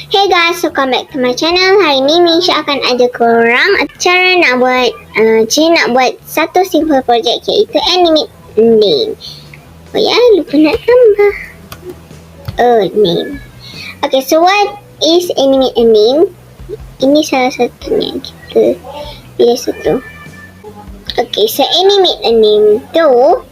Hey guys, welcome back to my channel. Hari ni Myesha akan ajak korang cara nak buat satu simple project iaitu animate name. Oh ya, lupa nak tambah name. Okay, so what is animate a name? Ini salah satunya, kita pilih satu. Okay, so animate a name tu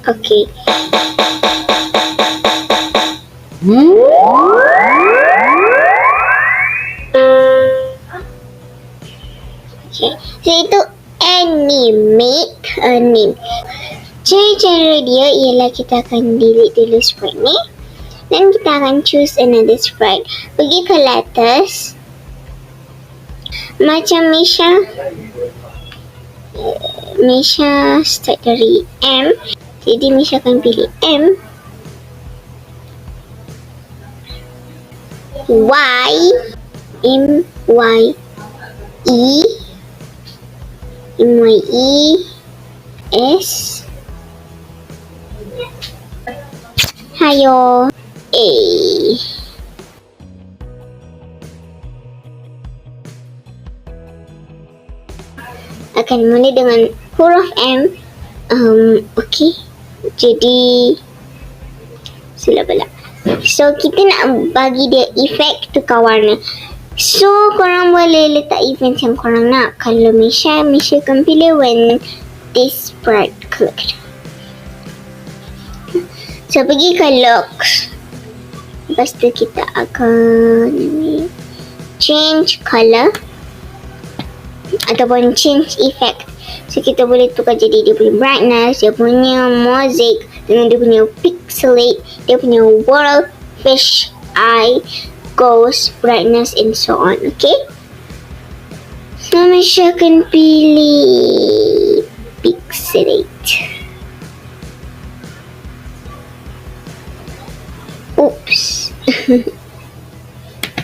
okay. Okay, so itu animate a name. Cara dia ialah kita akan delete dulu sprite ni dan kita akan choose another sprite. Pergi ke letters macam Myesha start dari M. Jadi Myesha akan pilih M, Y, M, Y, E, M, Y, E, S, 还有 A. Akan mula dengan huruf M. Okay. Jadi silap pula. So kita nak bagi dia efek tukar warna. So korang boleh letak event yang korang nak. Kalau Myesha akan pilih when this sprite clicked. So pergi ke looks. Lepas tu kita akan change color ataupun change effect. So kita boleh tukar jadi dia punya brightness, dia punya mosaic, dengan dia punya pixelate, dia punya world, fish, eye, ghost, brightness and so on. Okay, so Myesha akan pilih pixelate. Oops.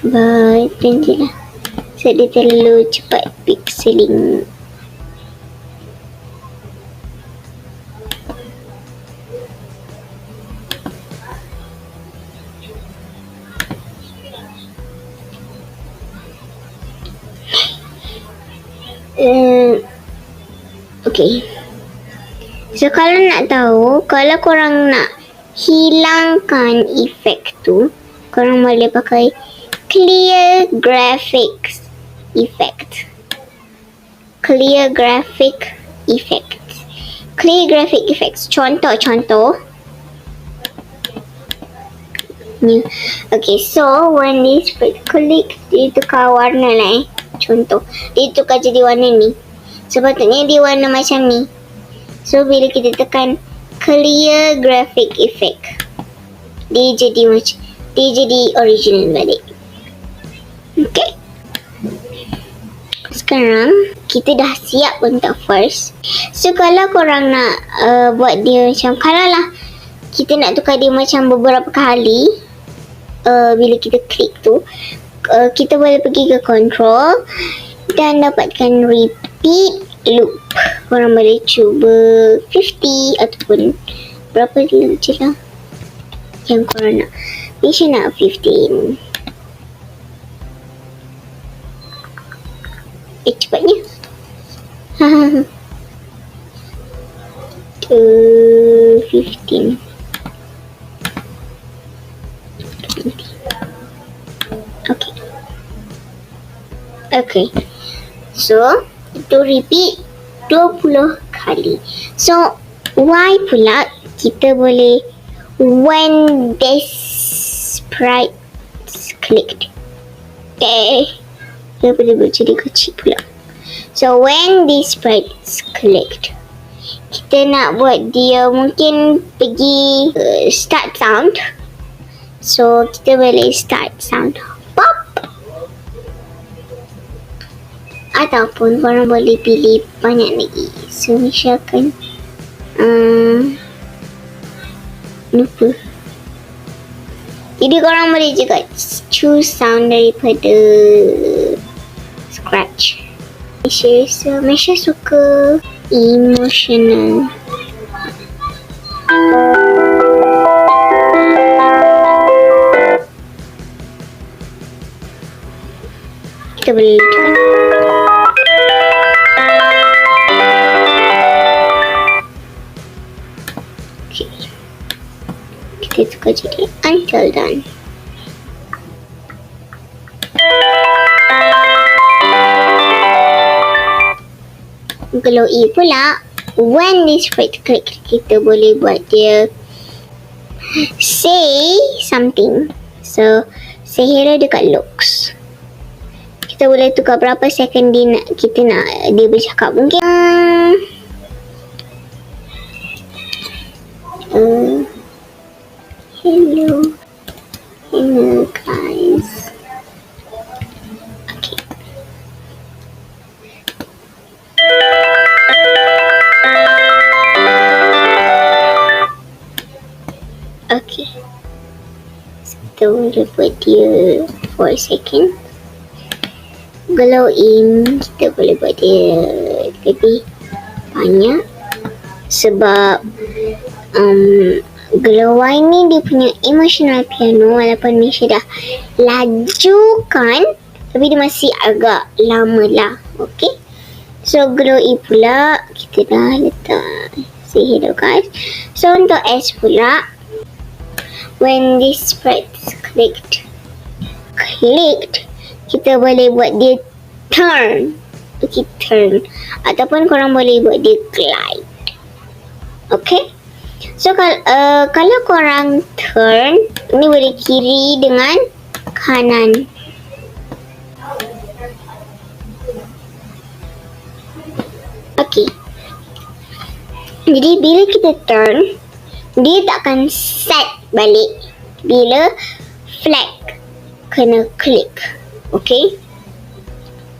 But nantilah, sebab dia terlalu cepat pixeling. Okay. So kalau nak tahu, kalau korang nak hilangkan efek tu, korang boleh pakai clear graphics effect. Clear graphic effects. Clear graphic effects. Contoh. Ni. Okay, so when this click, dia tukar warna lah Contoh, dia tukar jadi warna ni. Sepatutnya dia warna macam ni. So bila kita tekan clear graphic effect, dia jadi original balik. Okay. Sekarang kita dah siap untuk first. So kalau korang nak buat dia macam, kalau lah kita nak tukar dia macam beberapa kali, bila kita klik tu, kita boleh pergi ke control dan dapatkan repeat loop. Korang boleh cuba 50 ataupun berapa je lah yang korang nak. Myesha nak 15. Cepatnya. 15. Okay. So itu repeat 20 kali. So why pula kita boleh when this sprite clicked. Dia boleh buat jadi kecil pula. So when this sprite clicked, kita nak buat dia mungkin pergi start sound. So kita boleh start sound pop, ataupun korang boleh pilih banyak lagi. So Myesha akan lupa. Jadi korang boleh juga choose sound daripada scratch. myesha suka emotional. Kita boleh tekan. Okay. Kita tukar jadi until done. Kalau E pula, when this right click, kita boleh buat dia say something. So, say hero dekat looks. Kita boleh tukar berapa second kita nak dia bercakap. Mungkin hello guys. Okay. So, kita boleh buat dia 4 second. Kalau kita boleh buat dia lebih banyak. Sebab Glow Y ni dia punya emotional piano, walaupun myesha dah laju kan, tapi dia masih agak lama lah. Okay. So Glow E pula kita dah letak. Say hello guys. So untuk S pula, when this sprite clicked, kita boleh buat dia turn. Okay, turn. Ataupun korang boleh buat dia glide. Okay. So kalau korang turn, ni boleh kiri dengan kanan. Okay. Jadi bila kita turn, dia tak akan set balik bila flag kena click. Okay.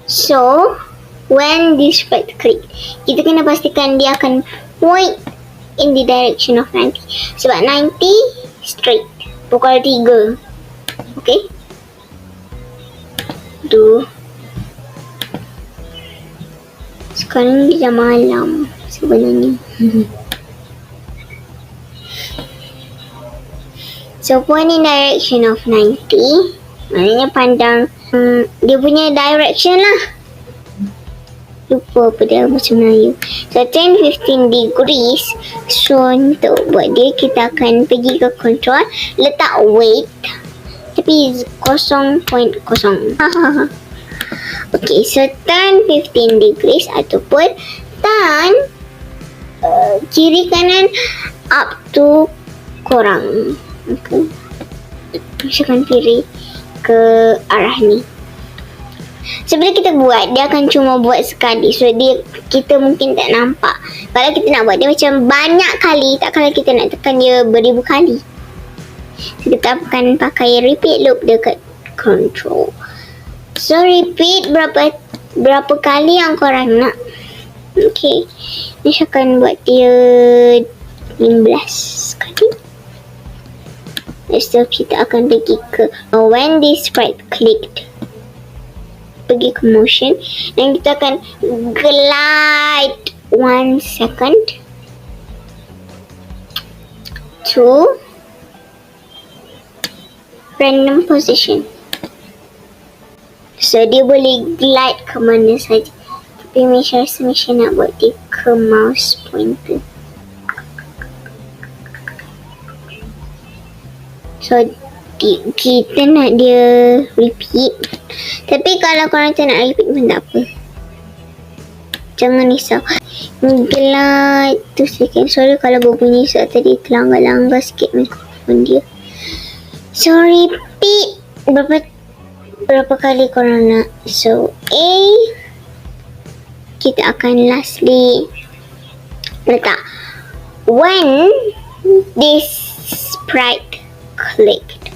So when this flag click, kita kena pastikan dia akan point in the direction of 90. Sebab 90 straight, pukul 3. Okay. Sekarang dia dah malam sebenarnya. So point in direction of 90, maknanya pandang dia punya direction lah. Lupa apa dia bahasa Melayu. So 10-15 degrees. So untuk buat dia, kita akan pergi ke control, letak weight, tapi 0.0. Okay, so turn 15 degrees ataupun turn kiri kanan up to korang. Okay. Misalkan kiri ke arah ni. So bila kita buat, dia akan cuma buat sekali. So kita mungkin tak nampak. Kalau kita nak buat dia macam banyak kali, tak kalau kita nak tekan dia beribu kali. So kita akan pakai repeat loop dekat control. So repeat berapa kali yang korang nak. Okay. Ni akan buat dia 15 kali. So kita akan pergi ke when this sprite clicked, pergi ke motion, dan kita akan glide 1 second to random position. So dia boleh glide ke mana saja. Tapi myesha nak buat dia ke mouse pointer. So kita nak dia repeat. Tapi kalau korang tak nak repeat pun tak apa. Jangan risau. Glide 2 second. Sorry kalau berbunyi sebab tadi terlanggar-langgar sikit mikrofon dia. So repeat berapa kali korang nak. So A, kita akan lastly letak when this sprite clicked,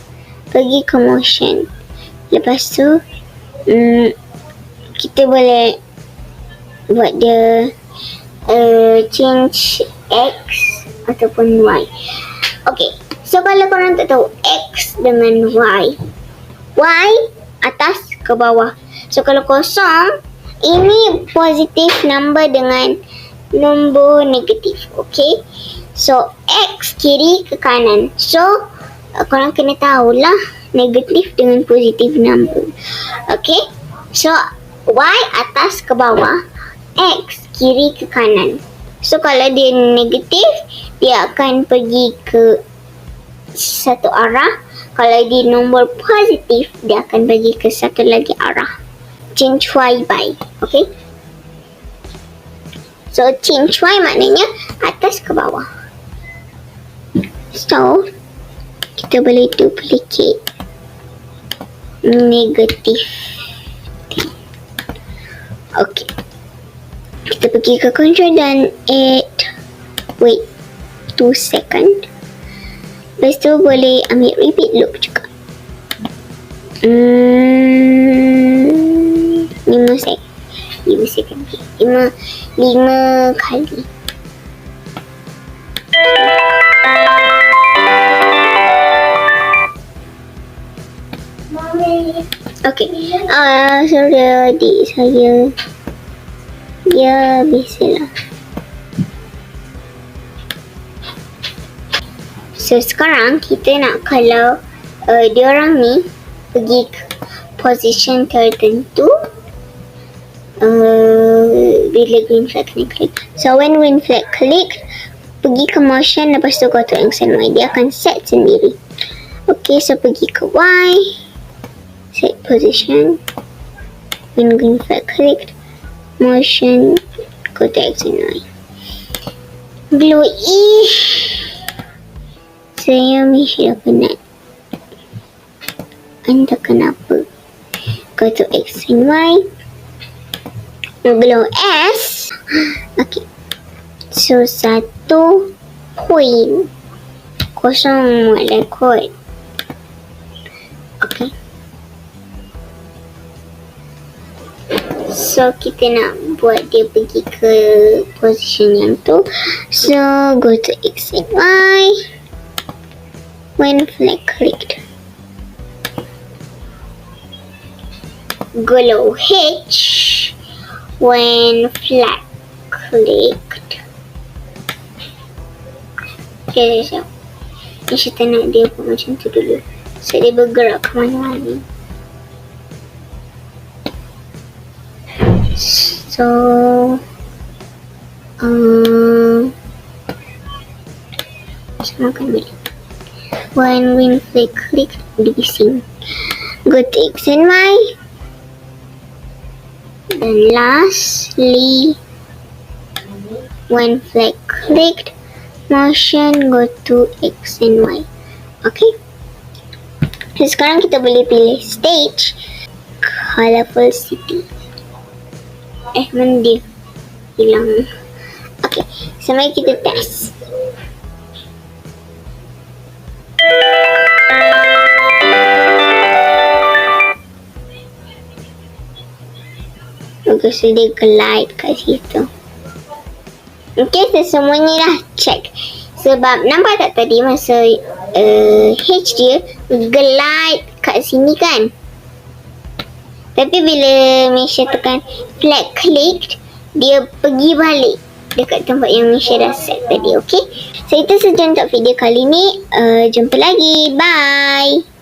pergi ke motion. Lepas tu kita boleh buat dia change X ataupun Y. Okay, so kalau korang tak tahu X dengan Y atas ke bawah. So kalau kosong, ini positif number dengan nombor negatif. Okay. So, X kiri ke kanan. So, korang kena tahulah negatif dengan positif number. Okay. So, Y atas ke bawah, X kiri ke kanan. So, kalau dia negatif, dia akan pergi ke satu arah. Kalau dia nombor positif, dia akan pergi ke satu lagi arah. Change Y by. Okay. So, change Y maknanya atas ke bawah. So, kita boleh duplicate negatif. Okay. Kita pergi ke control dan wait 2 second. Lepas tu boleh ambil repeat loop juga. 5 second. 5 kali. Okay. Sorry adik saya. Ya, biasalah. So, sekarang kita nak kalau diorang ni pergi ke position tertentu bila green flag kena klik. So, when green flag klik, pergi ke motion, lepas tu go to X and Y. Dia akan set sendiri. Okay, so pergi ke Y. Set position. When green flag clicked, motion, go to X and Y. Glow E. Saya mesti penat. Anda kenapa? Go to X and Y. Glow S. Okay. So, 1.0 rekod. Okay. So, kita nak buat dia pergi ke position yang tu. So, go to X and Y. When flag clicked. Glow H. When flag clicked. Okay, so kita nak dia buat macam tu dulu. So, dia bergerak ke mana-mana. So, semakan balik. When green flag clicked, dia bising. Go to X and Y. And lastly, when flag clicked, motion go to X and Y. Okay. So, sekarang kita boleh pilih stage colorful city. Mana dia? Hilang. Okay. So, mari kita test. Okay, so dia glide kat situ. Okay, so semuanya dah check. Sebab nampak tak tadi masa H dia glide kat sini kan? Tapi bila myesha tekan flag clicked, dia pergi balik dekat tempat yang myesha dah set tadi. Okay, so itu saja untuk video kali ni. Jumpa lagi. Bye.